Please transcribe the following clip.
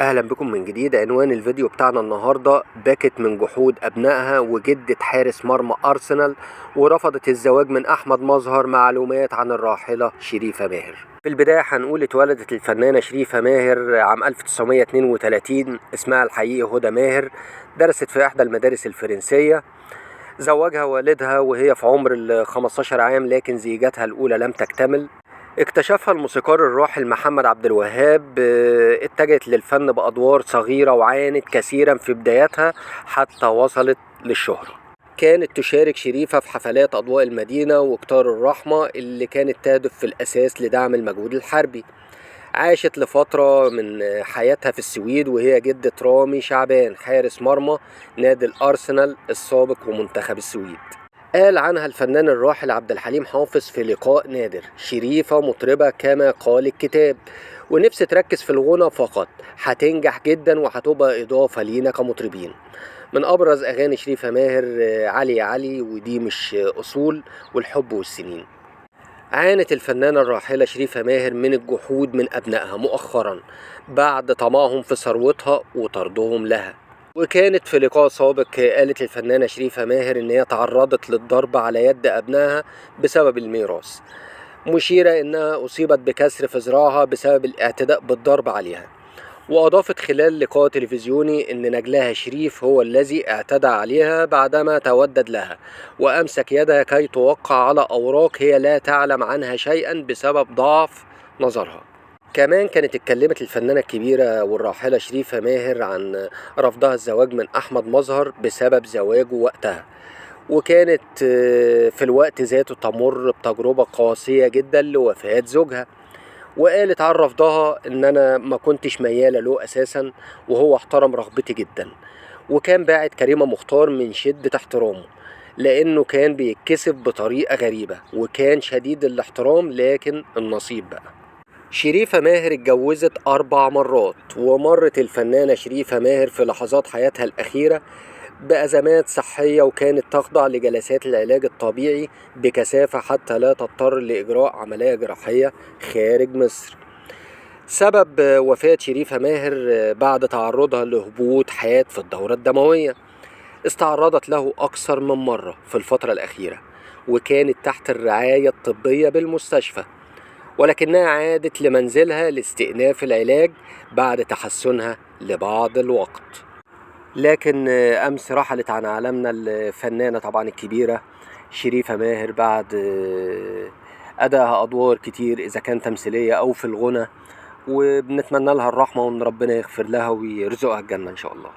اهلا بكم من جديد. عنوان الفيديو بتاعنا النهارده: بكت من جحود ابنائها وجدة حارس مرمى ارسنال ورفضت الزواج من احمد مظهر. معلومات عن الراحلة شريفة ماهر. في البداية هنقول اتولدت الفنانة شريفة ماهر عام 1932. اسمها الحقيقي هدى ماهر. درست في احدى المدارس الفرنسية. زوجها والدها وهي في عمر ال 15 عام، لكن زيجتها الأولى لم تكتمل. اكتشفها الموسيقار الراحل محمد عبد الوهاب. اتجهت للفن بأدوار صغيرة وعانت كثيرا في بدايتها حتى وصلت للشهرة. كانت تشارك شريفة في حفلات أضواء المدينة وكتار الرحمة اللي كانت تهدف في الأساس لدعم المجهود الحربي. عاشت لفترة من حياتها في السويد وهي جدة رامي شعبان، حارس مرمى نادي الأرسنال السابق ومنتخب السويد. قال عنها الفنان الراحل عبد الحليم حافظ في لقاء نادر: شريفة مطربة كما قال الكتاب، ونفسي تركز في الغنى فقط، هتنجح جدا وهتبقى إضافة لينا كمطربين. من أبرز أغاني شريفة ماهر علي يا علي، ودي مش أصول، والحب والسنين. عانت الفنانة الراحلة شريفة ماهر من الجحود من أبنائها مؤخرا بعد طمعهم في ثروتها وطردهم لها. وكانت في لقاء سابق قالت الفنانة شريفة ماهر إن هي تعرضت للضرب على يد أبنائها بسبب الميراث، مشيرة إنها أصيبت بكسر في ذراعها بسبب الاعتداء بالضرب عليها. وأضافت خلال لقاء تلفزيوني إن نجلها شريف هو الذي اعتدى عليها بعدما تودد لها وأمسك يدها كي توقع على أوراق هي لا تعلم عنها شيئا بسبب ضعف نظرها. كمان كانت اتكلمت الفنانة الكبيرة والراحلة شريفة ماهر عن رفضها الزواج من أحمد مظهر بسبب زواجه وقتها، وكانت في الوقت ذاته تمر بتجربة قاسية جدا لوفاة زوجها. وقالت عن رفضها ان انا ما كنتش ميالة له اساسا، وهو احترم رغبتي جدا، وكان باعد كريمة مختار من شدة احترامه لانه كان بيتكسف بطريقة غريبة وكان شديد الاحترام، لكن النصيب بقى. شريفة ماهر اتجوزت 4 مرات، ومرت الفنانة شريفة ماهر في لحظات حياتها الأخيرة بأزمات صحية، وكانت تخضع لجلسات العلاج الطبيعي بكثافة حتى لا تضطر لإجراء عملية جراحية خارج مصر. سبب وفاة شريفة ماهر بعد تعرضها لهبوط حاد في الدورة الدموية. استعرضت له أكثر من مرة في الفترة الأخيرة، وكانت تحت الرعاية الطبية بالمستشفى، ولكنها عادت لمنزلها لاستئناف العلاج بعد تحسنها لبعض الوقت. لكن أمس رحلت عن عالمنا الفنانة طبعا الكبيرة شريفة ماهر بعد أدائها أدوار كتير إذا كان تمثيلية أو في الغنى، وبنتمنى لها الرحمة وإن ربنا يغفر لها ويرزقها الجنة إن شاء الله.